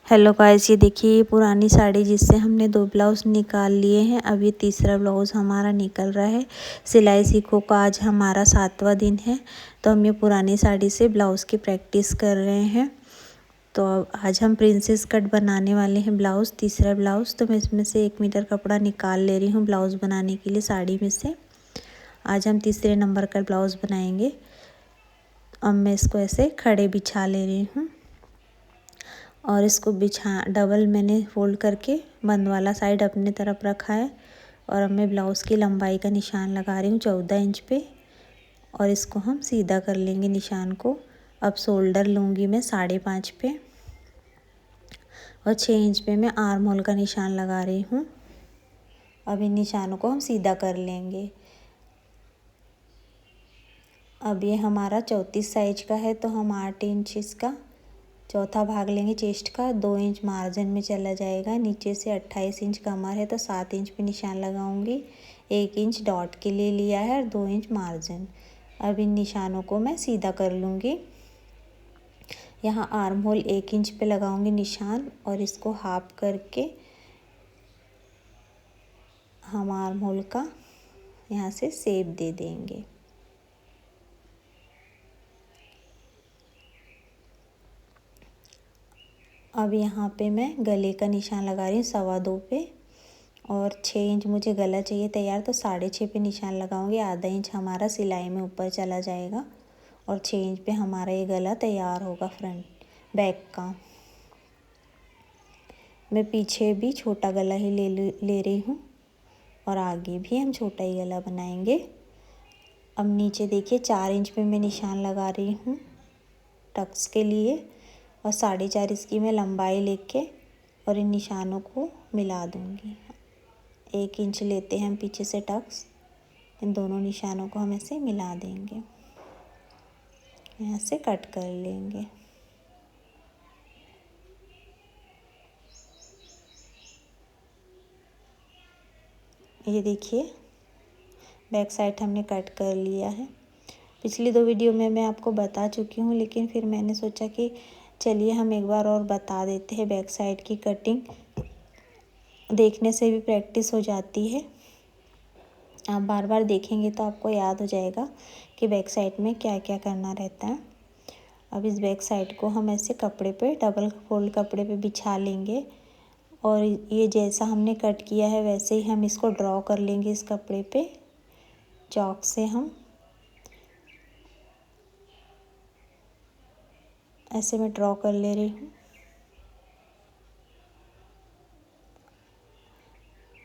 Hello guys, ये देखिए ये पुरानी साड़ी जिससे हमने 2 ब्लाउज़ निकाल लिए हैं। अब ये तीसरा ब्लाउज़ हमारा निकल रहा है। सिलाई सीखो का आज हमारा 7वां दिन है। तो हम ये पुरानी साड़ी से ब्लाउज़ की प्रैक्टिस कर रहे हैं। तो आज हम प्रिंसेस कट बनाने वाले हैं ब्लाउज़, तीसरा ब्लाउज़। तो मैं इसमें से 1 मीटर कपड़ा निकाल ले रही हूँ ब्लाउज़ बनाने के लिए साड़ी में से। आज हम तीसरे नंबर का ब्लाउज़ बनाएंगे। अब मैं इसको ऐसे खड़े बिछा ले रही हूँ और इसको डबल मैंने फोल्ड करके बंद वाला साइड अपने तरफ रखा है। और अब मैं ब्लाउज़ की लंबाई का निशान लगा रही हूँ 14 इंच पे, और इसको हम सीधा कर लेंगे निशान को। अब शोल्डर लूँगी मैं 5.5 पे और 6 इंच पे मैं आर्म होल का निशान लगा रही हूँ। अब इन निशानों को हम सीधा कर लेंगे। अब ये हमारा 34 साइज का है, तो हम 8 इंच इसका चौथा भाग लेंगे चेस्ट का। 2 इंच मार्जिन में चला जाएगा। नीचे से 28 इंच कमर है, तो 7 इंच पे निशान लगाऊंगी। 1 इंच डॉट के लिए लिया है और 2 इंच मार्जिन। अब इन निशानों को मैं सीधा कर लूँगी। यहाँ आर्म होल 1 इंच पे लगाऊंगी निशान, और इसको हाफ करके हम आर्म होल का यहाँ से शेप दे देंगे। अब यहाँ पे मैं गले का निशान लगा रही हूँ 2.25 पे, और 6 इंच मुझे गला चाहिए तैयार, तो 6.5 पे निशान लगाऊंगी। आधा इंच हमारा सिलाई में ऊपर चला जाएगा और 6 इंच पे हमारा ये गला तैयार होगा फ्रंट बैक का। मैं पीछे भी छोटा गला ही ले रही हूँ और आगे भी हम छोटा ही गला बनाएंगे। अब नीचे देखिए 4 इंच पे मैं निशान लगा रही हूँ टक्स के लिए, और 4.5 इसकी मैं लंबाई लेके और इन निशानों को मिला दूँगी। 1 इंच लेते हैं हम पीछे से टक्स, इन दोनों निशानों को हम ऐसे मिला देंगे, यहाँ से कट कर लेंगे। ये देखिए बैक साइड हमने कट कर लिया है। पिछली 2 वीडियो में मैं आपको बता चुकी हूँ, लेकिन फिर मैंने सोचा कि चलिए हम एक बार और बता देते हैं। बैक साइड की कटिंग देखने से भी प्रैक्टिस हो जाती है। आप बार बार देखेंगे तो आपको याद हो जाएगा कि बैक साइड में क्या क्या करना रहता है। अब इस बैक साइड को हम ऐसे कपड़े पे डबल फोल्ड कपड़े पे बिछा लेंगे, और ये जैसा हमने कट किया है वैसे ही हम इसको ड्रॉ कर लेंगे इस कपड़े पे। चॉक से हम ऐसे मैं ड्रॉ कर ले रही हूँ,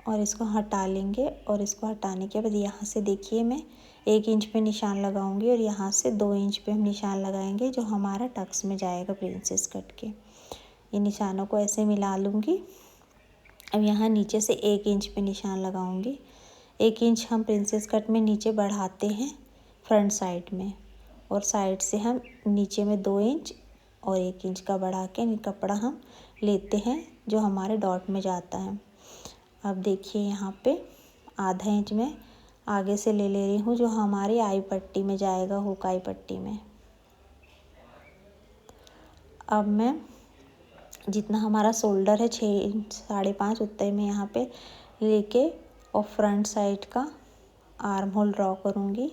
और इसको हटा लेंगे। और इसको हटाने के बाद यहाँ से देखिए मैं 1 इंच पे निशान लगाऊंगी, और यहाँ से 2 इंच पे हम निशान लगाएंगे जो हमारा टक्स में जाएगा प्रिंसेस कट के। ये निशानों को ऐसे मिला लूँगी। अब यहाँ नीचे से 1 इंच पे निशान लगाऊंगी। 1 इंच हम प्रिंसेस कट में नीचे बढ़ाते हैं फ्रंट साइड में, और साइड से हम नीचे में 2 इंच और 1 इंच का बढ़ा के कपड़ा हम लेते हैं जो हमारे डॉट में जाता है। अब देखिए यहाँ पे आधा इंच में आगे से ले रही हूँ जो हमारी आई पट्टी में जाएगा, हुक आई पट्टी में। अब मैं जितना हमारा शोल्डर है 6 इंच 5.5 उतने में यहाँ पे लेके और फ्रंट साइड का आर्म होल ड्रॉ करूँगी।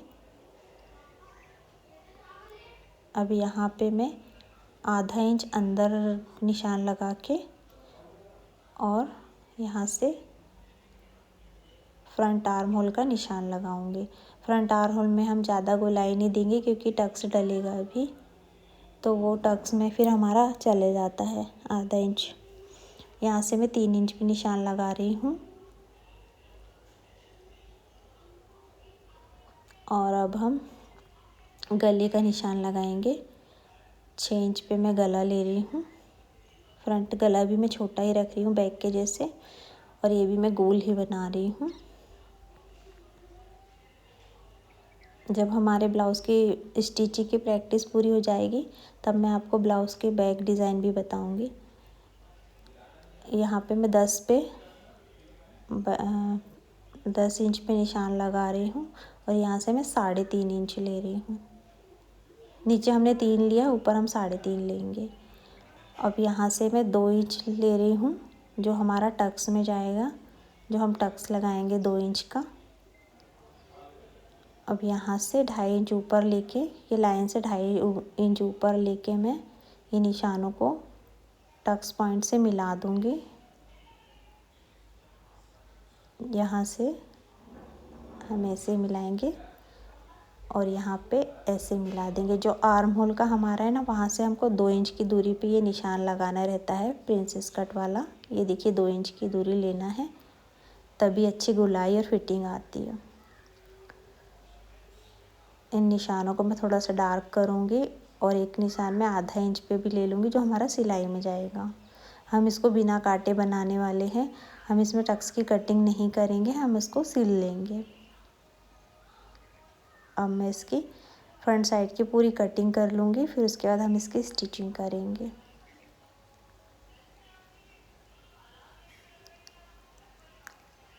अब यहाँ पे मैं आधा इंच अंदर निशान लगा के और यहाँ से फ्रंट आर्म होल का निशान लगाऊंगी। फ्रंट आर्म होल में हम ज़्यादा गोलाई नहीं देंगे क्योंकि टक्स डलेगा अभी, तो वो टक्स में फिर हमारा चले जाता है आधा इंच। यहाँ से मैं 3 इंच पे निशान लगा रही हूँ, और अब हम गले का निशान लगाएंगे। 6 इंच पे मैं गला ले रही हूँ। फ्रंट गला भी मैं छोटा ही रख रही हूँ बैक के जैसे, और ये भी मैं गोल ही बना रही हूँ। जब हमारे ब्लाउज़ की स्टिचिंग की प्रैक्टिस पूरी हो जाएगी तब मैं आपको ब्लाउज़ के बैक डिज़ाइन भी बताऊंगी। यहाँ पे मैं 10 इंच पे निशान लगा रही हूँ, और यहाँ से मैं 3.5 इंच ले रही हूँ। नीचे हमने 3 लिया, ऊपर हम 3.5 लेंगे। अब यहाँ से मैं 2 इंच ले रही हूँ जो हमारा टक्स में जाएगा, जो हम टक्स लगाएंगे 2 इंच का। अब यहाँ से 2.5 इंच ऊपर लेके, ये लाइन से 2.5 इंच ऊपर लेके मैं ये निशानों को टक्स पॉइंट से मिला दूँगी। यहाँ से हम ऐसे मिलाएंगे और यहाँ पे ऐसे मिला देंगे। जो आर्म होल का हमारा है ना, वहाँ से हमको 2 इंच की दूरी पे ये निशान लगाना रहता है प्रिंसेस कट वाला। ये देखिए 2 इंच की दूरी लेना है, तभी अच्छी गुलाई और फिटिंग आती है। इन निशानों को मैं थोड़ा सा डार्क करूँगी और एक निशान में ½ इंच पे भी ले लूँगी जो हमारा सिलाई में जाएगा। हम इसको बिना काटे बनाने वाले हैं, हम इसमें टक्स की कटिंग नहीं करेंगे, हम इसको सिल लेंगे। अब मैं इसकी फ्रंट साइड की पूरी कटिंग कर लूँगी, फिर उसके बाद हम इसकी स्टिचिंग करेंगे।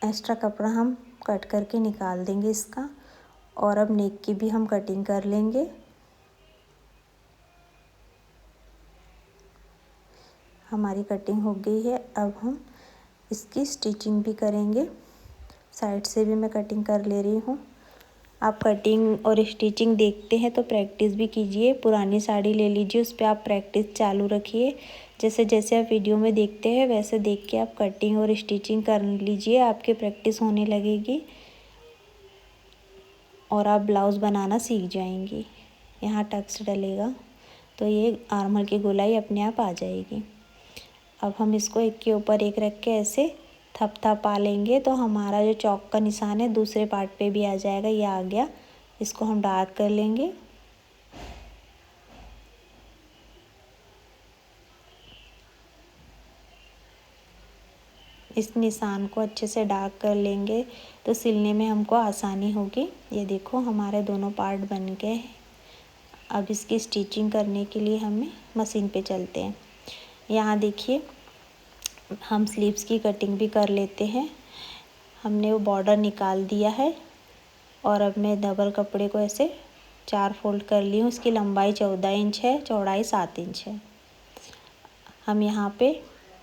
एक्स्ट्रा कपड़ा हम कट करके निकाल देंगे इसका, और अब नेक की भी हम कटिंग कर लेंगे। हमारी कटिंग हो गई है, अब हम इसकी स्टिचिंग भी करेंगे। साइड से भी मैं कटिंग कर ले रही हूँ। आप कटिंग और स्टिचिंग देखते हैं तो प्रैक्टिस भी कीजिए। पुरानी साड़ी ले लीजिए, उस पर आप प्रैक्टिस चालू रखिए। जैसे जैसे आप वीडियो में देखते हैं वैसे देख के आप कटिंग और स्टिचिंग कर लीजिए, आपकी प्रैक्टिस होने लगेगी और आप ब्लाउज़ बनाना सीख जाएंगी। यहाँ टक्स डलेगा तो ये आर्महोल की गोलाई अपने आप आ जाएगी। अब हम इसको एक के ऊपर एक रख के ऐसे थपथपा लेंगे तो हमारा जो चौक का निशान है दूसरे पार्ट पे भी आ जाएगा। ये आ गया, इसको हम डार्क कर लेंगे। इस निशान को अच्छे से डार्क कर लेंगे तो सिलने में हमको आसानी होगी। ये देखो हमारे दोनों पार्ट बन गए हैं। अब इसकी स्टिचिंग करने के लिए हमें मशीन पे चलते हैं। यहाँ देखिए हम स्लीव्स की कटिंग भी कर लेते हैं। हमने वो बॉर्डर निकाल दिया है और अब मैं डबल कपड़े को ऐसे 4 फोल्ड कर ली हूँ। इसकी लंबाई 14 इंच है, चौड़ाई 7 इंच है। हम यहाँ पे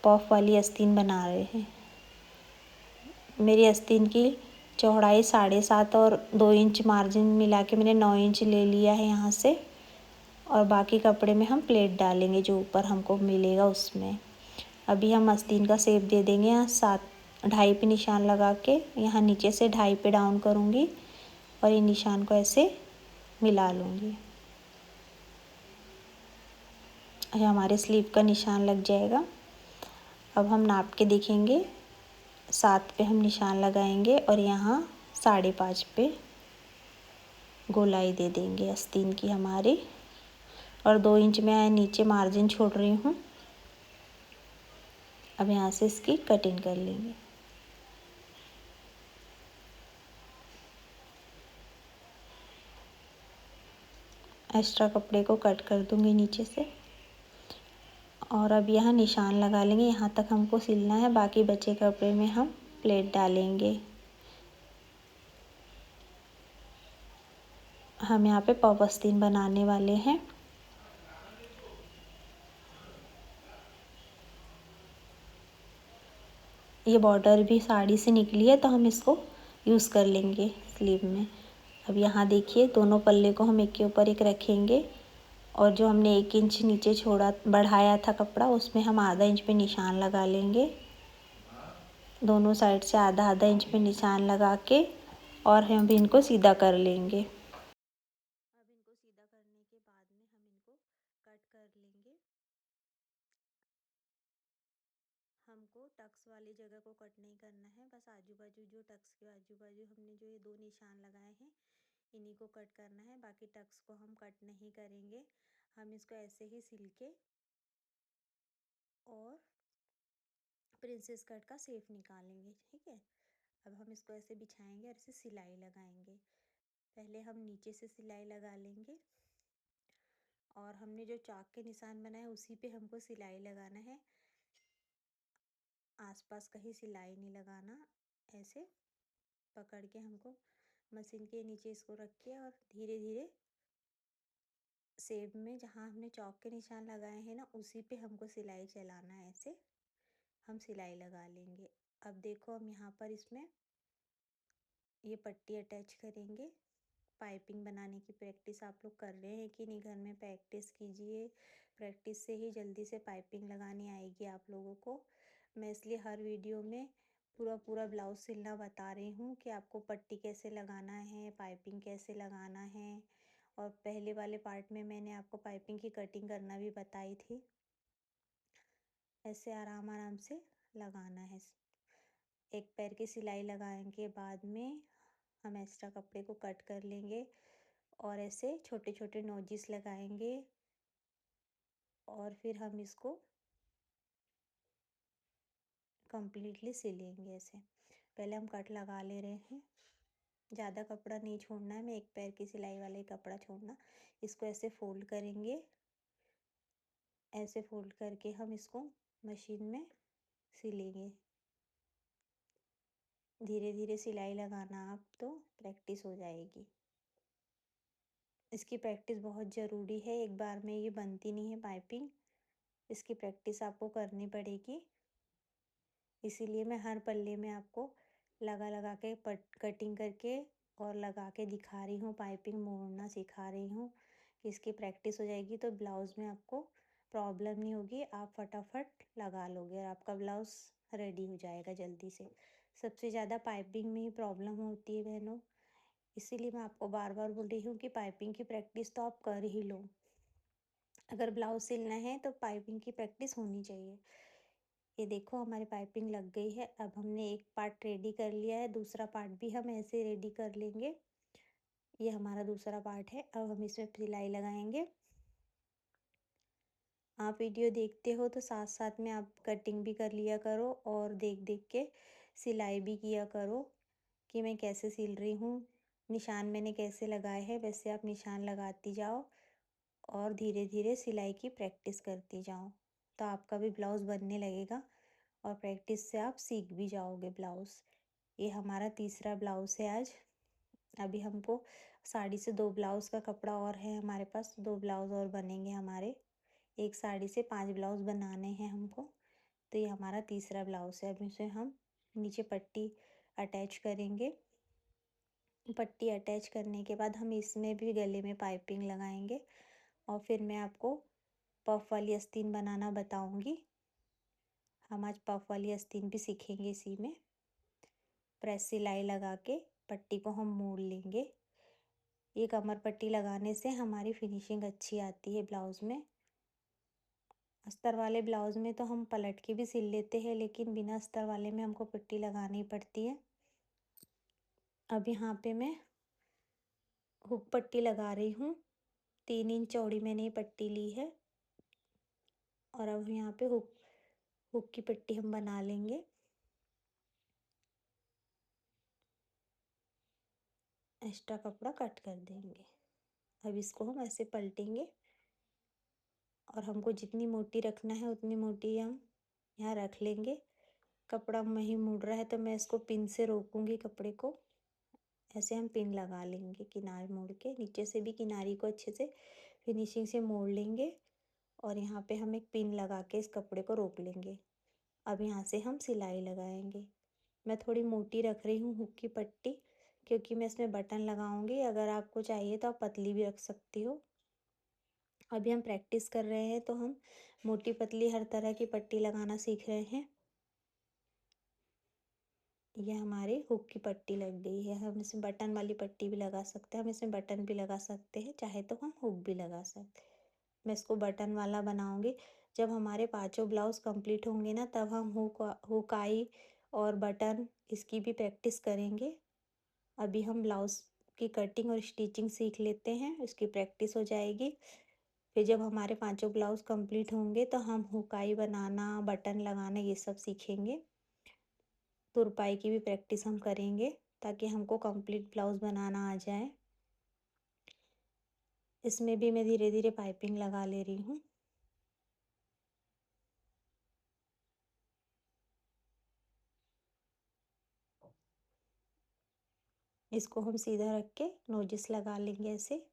पफ वाली आस्तीन बना रहे हैं। मेरी आस्तीन की चौड़ाई 7.5 और 2 इंच मार्जिन मिला के मैंने 9 इंच ले लिया है यहाँ से, और बाकी कपड़े में हम प्लेट डालेंगे जो ऊपर हमको मिलेगा उसमें। अभी हम आस्तीन का शेप दे देंगे। यहाँ 7.5 पे निशान लगा के यहाँ नीचे से 2.5 पे डाउन करूँगी और ये निशान को ऐसे मिला लूँगी। हमारे स्लीव का निशान लग जाएगा। अब हम नाप के देखेंगे, 7 पे हम निशान लगाएंगे और यहाँ 5.5 पे गोलाई दे देंगे आस्तीन की हमारी, और 2 इंच में नीचे मार्जिन छोड़ रही हूँ। अब यहाँ से इसकी कटिंग कर लेंगे। एक्स्ट्रा कपड़े को कट कर दूँगी नीचे से, और अब यहाँ निशान लगा लेंगे। यहाँ तक हमको सिलना है, बाकी बचे कपड़े में हम प्लेट डालेंगे। हम यहाँ पे पफ आस्तीन बनाने वाले हैं। ये बॉर्डर भी साड़ी से निकली है तो हम इसको यूज़ कर लेंगे स्लीव में। अब यहाँ देखिए दोनों पल्ले को हम एक के ऊपर एक रखेंगे, और जो हमने 1 इंच नीचे छोड़ा बढ़ाया था कपड़ा, उसमें हम ½ इंच पे निशान लगा लेंगे। दोनों साइड से ½ इंच पे निशान लगा के और हम इनको सीधा कर लेंगे। अब इनको सीधा करने के बाद में हम इनको कट कर लेंगे। हमको टक्स वाली जगह को कट नहीं करना है, बस आजू बाजू जो टक्स के आजू बाजू हमने जो ये 2 निशान लगाए हैं इन्हीं को कट करना है। बाकी टक्स को हम कट नहीं करेंगे, हम इसको ऐसे ही सिल के और प्रिंसेस कट का शेप निकालेंगे। ठीक है, अब हम इसको ऐसे बिछाएंगे और इसे सिलाई लगाएंगे। पहले हम नीचे से सिलाई लगा लेंगे, और हमने जो चाक के निशान बनाए उसी पे हमको सिलाई लगाना है। आसपास कहीं सिलाई नहीं लगाना। ऐसे पकड़ के हमको मशीन के नीचे इसको रख के और धीरे धीरे सेब में जहाँ हमने चौक के निशान लगाए हैं ना, उसी पे हमको सिलाई चलाना है। ऐसे हम सिलाई लगा लेंगे। अब देखो हम यहाँ पर इसमें ये पट्टी अटैच करेंगे। पाइपिंग बनाने की प्रैक्टिस आप लोग कर रहे हैं कि नहीं, घर में प्रैक्टिस कीजिए। प्रैक्टिस से ही जल्दी से पाइपिंग लगानी आएगी आप लोगों को। मैं इसलिए हर वीडियो में पूरा पूरा ब्लाउज सिलना बता रही हूँ कि आपको पट्टी कैसे लगाना है, पाइपिंग कैसे लगाना है। और पहले वाले पार्ट में मैंने आपको पाइपिंग की कटिंग करना भी बताई थी। ऐसे आराम आराम से लगाना है। एक पैर की सिलाई लगाने के बाद में हम एक्स्ट्रा कपड़े को कट कर लेंगे और ऐसे छोटे छोटे नोजिस लगाएंगे और फिर हम इसको कंप्लीटली सिलेंगे। ऐसे पहले हम कट लगा ले रहे हैं। ज़्यादा कपड़ा नहीं छोड़ना है, मैं एक पैर की सिलाई वाला ही कपड़ा छोड़ना। इसको ऐसे फोल्ड करेंगे। ऐसे फोल्ड करके हम इसको मशीन में सिलेंगे। धीरे धीरे सिलाई लगाना आप, तो प्रैक्टिस हो जाएगी। इसकी प्रैक्टिस बहुत ज़रूरी है, एक बार में ये बनती नहीं है पाइपिंग। इसकी प्रैक्टिस आपको करनी पड़ेगी। इसीलिए मैं हर पल्ले में आपको लगा लगा के कटिंग करके और लगा के दिखा रही हूँ, पाइपिंग मोड़ना सिखा रही हूँ कि इसकी प्रैक्टिस हो जाएगी तो ब्लाउज़ में आपको प्रॉब्लम नहीं होगी। आप फटाफट लगा लोगे और आपका ब्लाउज़ रेडी हो जाएगा जल्दी से। सबसे ज़्यादा पाइपिंग में ही प्रॉब्लम होती है बहनों, इसीलिए मैं आपको बार बार बोल रही हूँ कि पाइपिंग की प्रैक्टिस तो आप कर ही लो। अगर ब्लाउज सिलना है तो पाइपिंग की प्रैक्टिस होनी चाहिए। ये देखो हमारी पाइपिंग लग गई है। अब हमने एक पार्ट रेडी कर लिया है, दूसरा पार्ट भी हम ऐसे रेडी कर लेंगे। ये हमारा दूसरा पार्ट है। अब हम इसमें सिलाई लगाएंगे। आप वीडियो देखते हो तो साथ साथ में आप कटिंग भी कर लिया करो और देख देख के सिलाई भी किया करो कि मैं कैसे सिल रही हूँ। निशान मैंने कैसे लगाए हैं वैसे आप निशान लगाती जाओ और धीरे धीरे सिलाई की प्रैक्टिस करती जाओ, तो आपका भी ब्लाउज़ बनने लगेगा और प्रैक्टिस से आप सीख भी जाओगे ब्लाउज़। ये हमारा तीसरा ब्लाउज़ है आज। अभी हमको साड़ी से 2 ब्लाउज़ का कपड़ा और है हमारे पास, 2 ब्लाउज़ और बनेंगे हमारे। एक साड़ी से 5 ब्लाउज़ बनाने हैं हमको। तो ये हमारा तीसरा ब्लाउज़ है। अब इसे हम नीचे पट्टी अटैच करेंगे। पट्टी अटैच करने के बाद हम इसमें भी गले में पाइपिंग लगाएंगे और फिर मैं आपको पफ वाली आस्तीन बनाना बताऊंगी। हम आज पफ वाली आस्तीन भी सीखेंगे। इसी में प्रेस सिलाई लगा के पट्टी को हम मोड़ लेंगे। ये कमर पट्टी लगाने से हमारी फिनिशिंग अच्छी आती है ब्लाउज़ में। अस्तर वाले ब्लाउज़ में तो हम पलट के भी सिल लेते हैं, लेकिन बिना अस्तर वाले में हमको पट्टी लगानी पड़ती है। अब यहाँ पे मैं हुक पट्टी लगा रही हूँ। 3 इंच चौड़ी मैंने ये पट्टी ली है और अब यहाँ पे हुक हुक की पट्टी हम बना लेंगे। एक्स्ट्रा कपड़ा कट कर देंगे। अब इसको हम ऐसे पलटेंगे और हमको जितनी मोटी रखना है उतनी मोटी हम यहाँ रख लेंगे। कपड़ा वहीं मुड़ रहा है तो मैं इसको पिन से रोकूंगी कपड़े को। ऐसे हम पिन लगा लेंगे किनारे मोड़ के, नीचे से भी किनारी को अच्छे से फिनिशिंग से मोड़ लेंगे और यहाँ पे हम एक पिन लगा के इस कपड़े को रोक लेंगे। अब यहाँ से हम सिलाई लगाएंगे। मैं थोड़ी मोटी रख रही हूँ हुक की पट्टी, क्योंकि मैं इसमें बटन लगाऊंगी। अगर आपको चाहिए तो आप पतली भी रख सकती हो। अभी हम प्रैक्टिस कर रहे हैं तो हम मोटी पतली हर तरह की पट्टी लगाना सीख रहे हैं। ये हमारी हुक की पट्टी लग गई है। हम इसमें बटन वाली पट्टी भी लगा सकते हैं, हम इसमें बटन भी लगा सकते हैं, चाहे तो हम हुक भी लगा सकते हैं। मैं इसको बटन वाला बनाऊंगी। जब हमारे 5 ब्लाउज कंप्लीट होंगे ना, तब हम हुकाई और बटन इसकी भी प्रैक्टिस करेंगे। अभी हम ब्लाउज की कटिंग और स्टिचिंग सीख लेते हैं, इसकी प्रैक्टिस हो जाएगी। फिर जब हमारे 5 ब्लाउज कंप्लीट होंगे तो हम हुकाई बनाना, बटन लगाना ये सब सीखेंगे। तुरपाई की भी प्रैक्टिस हम करेंगे ताकि हमको कंप्लीट ब्लाउज बनाना आ जाए। इसमें भी मैं धीरे धीरे पाइपिंग लगा ले रही हूँ। इसको हम सीधा रख के नोजिस लगा लेंगे ऐसे।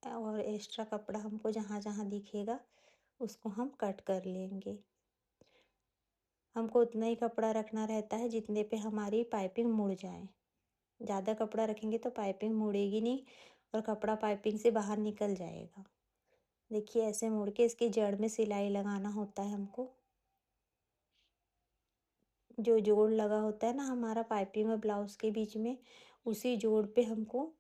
और एक्स्ट्रा कपड़ा हमको जहाँ जहाँ दिखेगा उसको हम कट कर लेंगे। हमको उतना ही कपड़ा रखना रहता है जितने पे हमारी पाइपिंग मुड़ जाए। ज़्यादा कपड़ा रखेंगे तो पाइपिंग मुड़ेगी नहीं और कपड़ा पाइपिंग से बाहर निकल जाएगा। देखिए ऐसे मुड़ के इसकी जड़ में सिलाई लगाना होता है हमको। जो जोड़ लगा होता है ना हमारा पाइपिंग और ब्लाउज के बीच में, उसी जोड़ पे हमको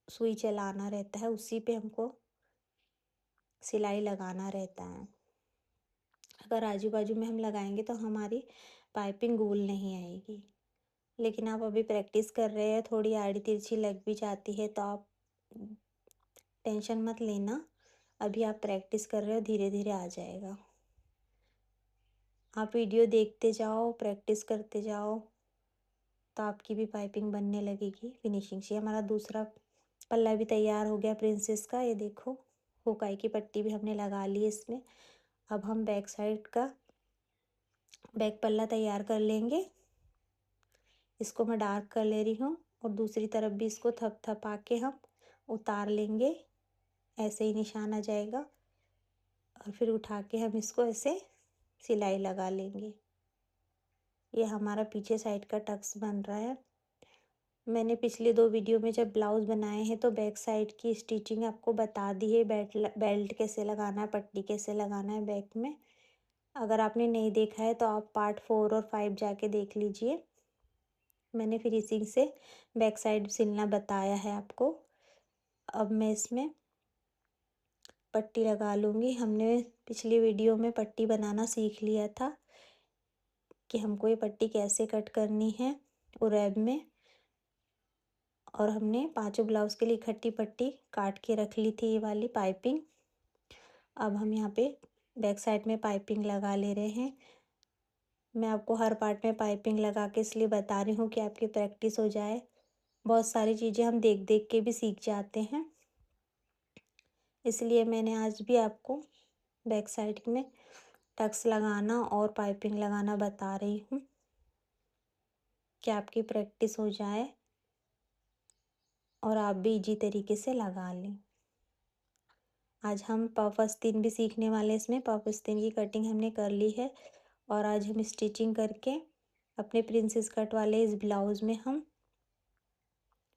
सुई चलाना रहता है, उसी पे हमको सिलाई लगाना रहता है। अगर आजू बाजू में हम लगाएंगे तो हमारी पाइपिंग गोल नहीं आएगी। लेकिन आप अभी प्रैक्टिस कर रहे हैं, थोड़ी आड़ी तिरछी लग भी जाती है तो आप टेंशन मत लेना। अभी आप प्रैक्टिस कर रहे हो, धीरे धीरे आ जाएगा। आप वीडियो देखते जाओ, प्रैक्टिस करते जाओ तो आपकी भी पाइपिंग बनने लगेगी फिनिशिंग से। हमारा दूसरा पल्ला भी तैयार हो गया प्रिंसेस का। ये देखो हुकाई की पट्टी भी हमने लगा ली इसमें। अब हम बैक साइड का बैक पल्ला तैयार कर लेंगे। इसको मैं डार्क कर ले रही हूँ और दूसरी तरफ भी इसको थप थपा के हम उतार लेंगे। ऐसे ही निशान आ जाएगा और फिर उठा के हम इसको ऐसे सिलाई लगा लेंगे। ये हमारा पीछे साइड का टक्स बन रहा है। मैंने पिछले 2 वीडियो में जब ब्लाउज़ बनाए हैं तो बैक साइड की स्टिचिंग आपको बता दी है, बेल्ट कैसे लगाना है, पट्टी कैसे लगाना है बैक में। अगर आपने नहीं देखा है तो आप पार्ट 4 और 5 जाके देख लीजिए। मैंने फिनिशिंग से बैक साइड सिलना बताया है आपको। अब मैं इसमें पट्टी लगा लूँगी। हमने पिछली वीडियो में पट्टी बनाना सीख लिया था कि हमको ये पट्टी कैसे कट करनी है उरैब में। और हमने 5 ब्लाउज़ के लिए इकट्ठी पट्टी काट के रख ली थी, ये वाली पाइपिंग। अब हम यहाँ पे बैक साइड में पाइपिंग लगा ले रहे हैं। मैं आपको हर पार्ट में पाइपिंग लगा के इसलिए बता रही हूँ कि आपकी प्रैक्टिस हो जाए। बहुत सारी चीज़ें हम देख देख के भी सीख जाते हैं, इसलिए मैंने आज भी आपको बैक साइड में टक्स लगाना और पाइपिंग लगाना बता रही हूँ कि आपकी प्रैक्टिस हो जाए और आप भी इजी तरीके से लगा लें। आज हम पफ आस्तीन भी सीखने वाले हैं। इसमें पफ आस्तीन की कटिंग हमने कर ली है और आज हम स्टिचिंग करके अपने प्रिंसेस कट वाले इस ब्लाउज़ में हम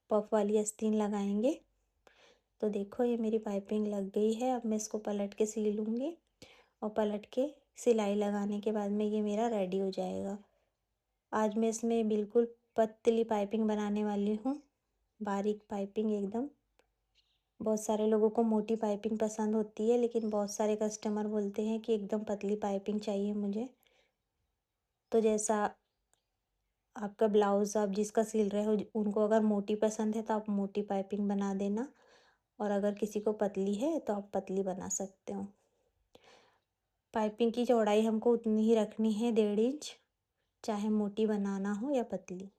पफ वाली आस्तीन लगाएंगे। तो देखो ये मेरी पाइपिंग लग गई है। अब मैं इसको पलट के सिल लूँगी और पलट के सिलाई लगाने के बाद में ये मेरा रेडी हो जाएगा। आज मैं इसमें बिल्कुल पतली पाइपिंग बनाने वाली हूँ, बारीक पाइपिंग एकदम। बहुत सारे लोगों को मोटी पाइपिंग पसंद होती है, लेकिन बहुत सारे कस्टमर बोलते हैं कि एकदम पतली पाइपिंग चाहिए मुझे। तो जैसा आपका ब्लाउज़ आप जिसका सिल रहे हो, उनको अगर मोटी पसंद है तो आप मोटी पाइपिंग बना देना, और अगर किसी को पतली है तो आप पतली बना सकते हो। पाइपिंग की चौड़ाई हमको उतनी ही रखनी है, 1.5 इंच, चाहे मोटी बनाना हो या पतली।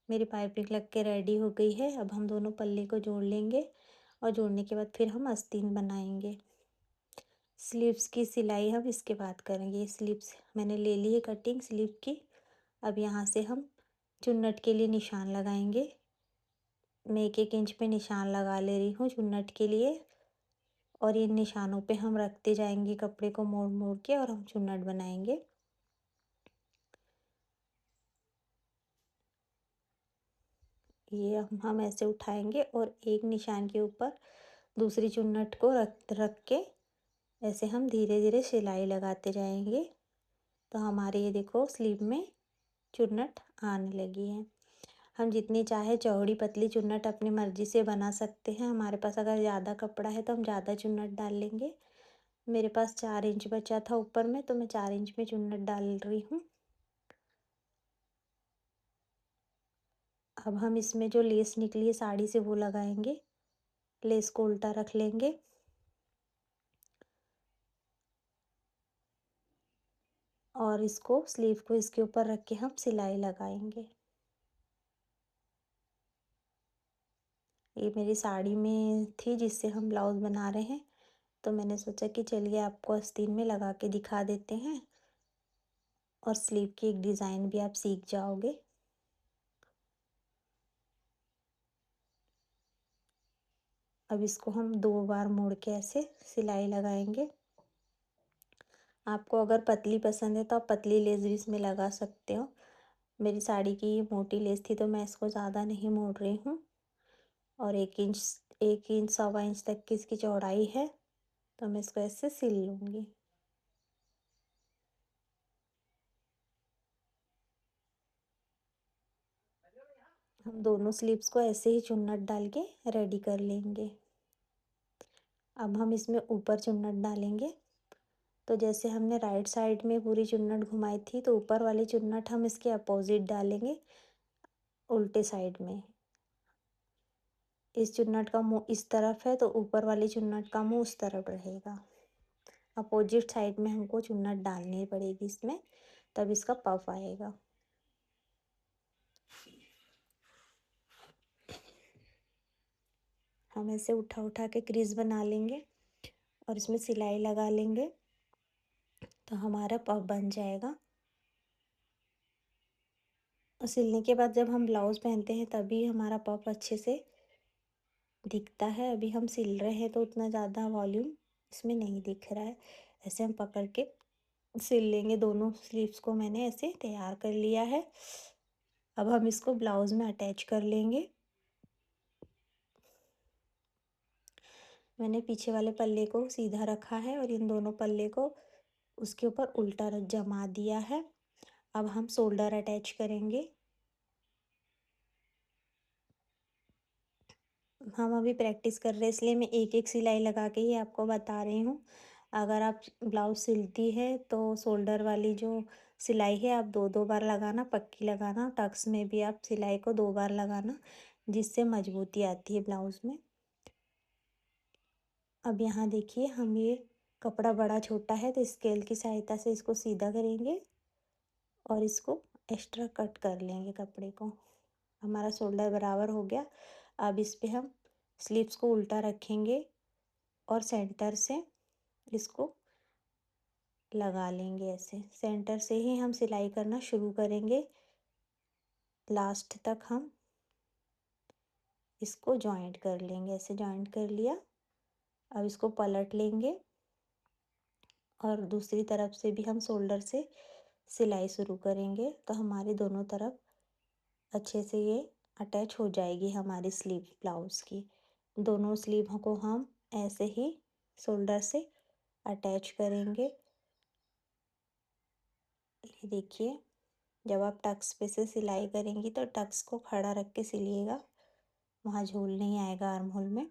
मेरी पाइपिंग लग के रेडी हो गई है। अब हम दोनों पल्ले को जोड़ लेंगे और जोड़ने के बाद फिर हम आस्तीन बनाएंगे। स्लीव्स की सिलाई हम इसके बाद करेंगे। स्लीव्स मैंने ले ली है कटिंग स्लीव की। अब यहाँ से हम चुन्नट के लिए निशान लगाएंगे। मैं 1-1 इंच पे निशान लगा ले रही हूँ चुन्नट के लिए, और इन निशानों पे हम रखते जाएंगे कपड़े को मोड़ मोड़ के और हम चुन्नट बनाएंगे। ये हम ऐसे उठाएंगे और एक निशान के ऊपर दूसरी चुन्नट को रख रख के ऐसे हम धीरे धीरे सिलाई लगाते जाएंगे। तो हमारे ये देखो स्लीव में चुन्नट आने लगी है। हम जितनी चाहे चौड़ी पतली चुन्नट अपनी मर्ज़ी से बना सकते हैं। हमारे पास अगर ज़्यादा कपड़ा है तो हम ज़्यादा चुन्नट डाल लेंगे। मेरे पास 4 इंच बचा था ऊपर में, तो मैं 4 इंच में चुन्नट डाल रही हूँ। अब हम इसमें जो लेस निकली है साड़ी से वो लगाएंगे। लेस को उल्टा रख लेंगे और इसको स्लीव को इसके ऊपर रख के हम सिलाई लगाएंगे। ये मेरी साड़ी में थी जिससे हम ब्लाउज़ बना रहे हैं, तो मैंने सोचा कि चलिए आपको आस्तीन में लगा के दिखा देते हैं और स्लीव की एक डिज़ाइन भी आप सीख जाओगे। अब इसको हम 2 बार मोड़ के ऐसे सिलाई लगाएंगे। आपको अगर पतली पसंद है तो आप पतली लेस भी इसमें लगा सकते हो। मेरी साड़ी की ये मोटी लेस थी तो मैं इसको ज़्यादा नहीं मोड़ रही हूँ। और 1 इंच 1.25 इंच तक की इसकी चौड़ाई है, तो मैं इसको ऐसे सिल लूँगी। हम दोनों स्लीव्स को ऐसे ही चुन्नट डाल के रेडी कर लेंगे। अब हम इसमें ऊपर चुन्नट डालेंगे। तो जैसे हमने राइट साइड में पूरी चुन्नट घुमाई थी, तो ऊपर वाली चुन्नट हम इसके अपोजिट डालेंगे, उल्टे साइड में। इस चुन्नट का मुंह इस तरफ है तो ऊपर वाली चुन्नट का मुंह उस तरफ रहेगा। अपोजिट साइड में हमको चुन्नट डालनी पड़ेगी इसमें, तब इसका पफ आएगा। हम ऐसे उठा उठा के क्रीज बना लेंगे और इसमें सिलाई लगा लेंगे, तो हमारा पफ बन जाएगा। और सिलने के बाद जब हम ब्लाउज़ पहनते हैं तभी हमारा पफ अच्छे से दिखता है। अभी हम सिल रहे हैं तो उतना ज़्यादा वॉल्यूम इसमें नहीं दिख रहा है। ऐसे हम पकड़ के सिल लेंगे। दोनों स्लीव्स को मैंने ऐसे तैयार कर लिया है। अब हम इसको ब्लाउज़ में अटैच कर लेंगे। मैंने पीछे वाले पल्ले को सीधा रखा है और इन दोनों पल्ले को उसके ऊपर उल्टा जमा दिया है। अब हम शोल्डर अटैच करेंगे। हम अभी प्रैक्टिस कर रहे हैं इसलिए मैं एक एक सिलाई लगा के ही आपको बता रही हूँ। अगर आप ब्लाउज़ सिलती है तो शोल्डर वाली जो सिलाई है आप 2-2 बार लगाना, पक्की लगाना। टक्स में भी आप सिलाई को 2 बार लगाना, जिससे मजबूती आती है ब्लाउज़ में। अब यहाँ देखिए, हम ये कपड़ा बड़ा छोटा है तो स्केल की सहायता से इसको सीधा करेंगे और इसको एक्स्ट्रा कट कर लेंगे कपड़े को। हमारा शोल्डर बराबर हो गया। अब इस पे हम स्लीव्स को उल्टा रखेंगे और सेंटर से इसको लगा लेंगे। ऐसे सेंटर से ही हम सिलाई करना शुरू करेंगे, लास्ट तक हम इसको जॉइंट कर लेंगे। ऐसे जॉइंट कर लिया। अब इसको पलट लेंगे और दूसरी तरफ से भी हम शोल्डर से सिलाई शुरू करेंगे, तो हमारी दोनों तरफ अच्छे से ये अटैच हो जाएगी हमारी स्लीव ब्लाउज़ की। दोनों स्लीव को हम ऐसे ही शोल्डर से अटैच करेंगे। ये देखिए, जब आप टक्स पे से सिलाई करेंगी तो टक्स को खड़ा रख के सिलिएगा, वहाँ झूल नहीं आएगा आर्म होल में।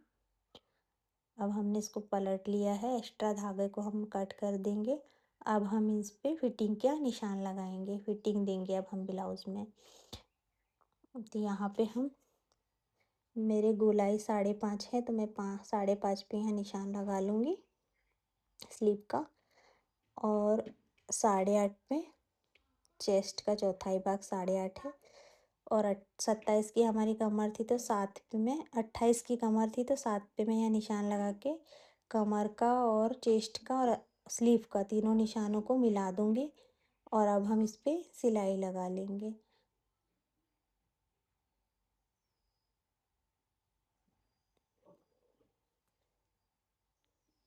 अब हमने इसको पलट लिया है, एक्स्ट्रा धागे को हम कट कर देंगे। अब हम इस पे फिटिंग का निशान लगाएंगे, फिटिंग देंगे अब हम ब्लाउज़ में। तो यहाँ पे हम, मेरे गोलाई 5.5 है तो मैं 5.5 पे यहाँ निशान लगा लूँगी स्लीव का। और 8.5 पे चेस्ट का चौथाई भाग 8.5 है। और 27 की हमारी कमर थी तो 7 पे मैं, 28 की कमर थी तो 7 पे मैं यहाँ निशान लगा के कमर का और चेस्ट का और स्लीव का तीनों निशानों को मिला दूँगी। और अब हम इस पे सिलाई लगा लेंगे।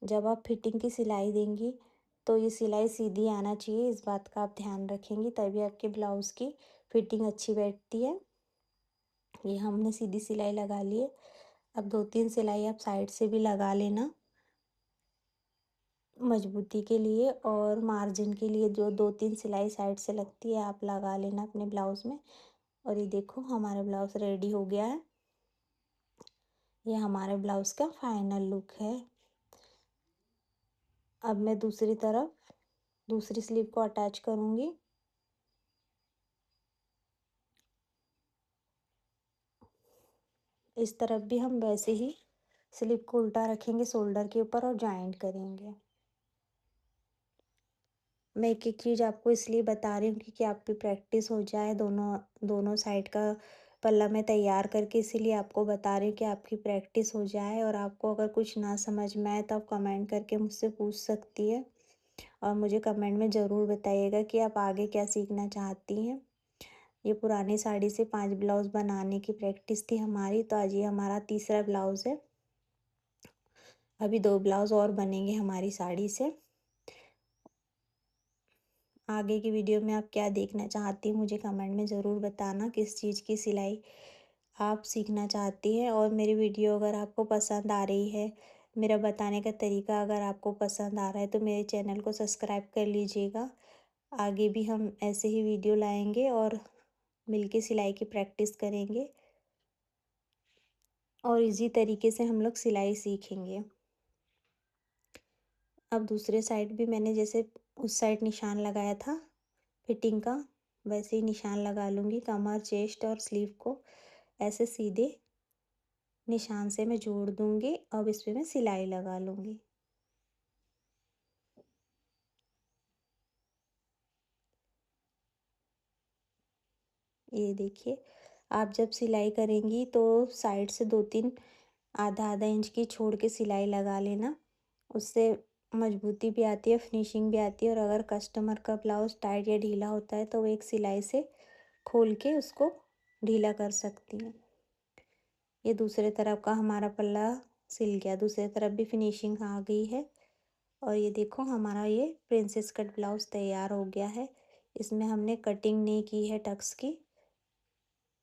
जब आप फिटिंग की सिलाई देंगी तो ये सिलाई सीधी आना चाहिए, इस बात का आप ध्यान रखेंगी, तभी आपके ब्लाउज़ की फिटिंग अच्छी बैठती है। ये हमने सीधी सिलाई लगा ली है। अब 2-3 सिलाई आप साइड से भी लगा लेना, मजबूती के लिए और मार्जिन के लिए। जो 2-3 सिलाई साइड से लगती है आप लगा लेना अपने ब्लाउज़ में। और ये देखो, हमारा ब्लाउज़ रेडी हो गया है। ये हमारे ब्लाउज़ का फाइनल लुक है। अब मैं दूसरी तरफ दूसरी स्लीव को अटैच करूँगी। इस तरफ भी हम वैसे ही स्लीव को उल्टा रखेंगे शोल्डर के ऊपर और जॉइंट करेंगे। मैं एक एक चीज़ आपको इसलिए बता रही हूँ कि आपकी प्रैक्टिस हो जाए। दोनों दोनों साइड का पल्ला मैं तैयार करके इसीलिए आपको बता रही हूँ कि आपकी प्रैक्टिस हो जाए। और आपको अगर कुछ ना समझ में आए तो आप कमेंट करके मुझसे पूछ सकती है और मुझे कमेंट में ज़रूर बताइएगा कि आप आगे क्या सीखना चाहती हैं। ये पुरानी साड़ी से 5 ब्लाउज़ बनाने की प्रैक्टिस थी हमारी, तो आज ये हमारा तीसरा ब्लाउज़ है। अभी 2 ब्लाउज़ और बनेंगे हमारी साड़ी से। आगे की वीडियो में आप क्या देखना चाहती हैं मुझे कमेंट में ज़रूर बताना, किस चीज़ की सिलाई आप सीखना चाहती हैं। और मेरी वीडियो अगर आपको पसंद आ रही है, मेरा बताने का तरीका अगर आपको पसंद आ रहा है, तो मेरे चैनल को सब्सक्राइब कर लीजिएगा। आगे भी हम ऐसे ही वीडियो लाएंगे और मिलके सिलाई की प्रैक्टिस करेंगे और इजी तरीके से हम लोग सिलाई सीखेंगे। अब दूसरे साइड भी मैंने जैसे उस साइड निशान लगाया था फिटिंग का, वैसे ही निशान लगा लूँगी। कमर, चेस्ट और स्लीव को ऐसे सीधे निशान से मैं जोड़ दूँगी। अब इस पे मैं सिलाई लगा लूँगी। ये देखिए, आप जब सिलाई करेंगी तो साइड से 2-3 आधा-आधा इंच की छोड़ के सिलाई लगा लेना। उससे मजबूती भी आती है, फिनिशिंग भी आती है। और अगर कस्टमर का ब्लाउज़ टाइट या ढीला होता है तो वो एक सिलाई से खोल के उसको ढीला कर सकती हैं। ये दूसरे तरफ का हमारा पल्ला सिल गया, दूसरी तरफ भी फिनिशिंग आ गई है। और ये देखो हमारा ये प्रिंसेस कट ब्लाउज़ तैयार हो गया है। इसमें हमने कटिंग नहीं की है टक्स की,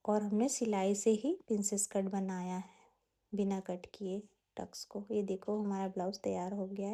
और हमने सिलाई से ही प्रिंसेस कट बनाया है बिना कट किए टक्स को। ये देखो हमारा ब्लाउज़ तैयार हो गया है।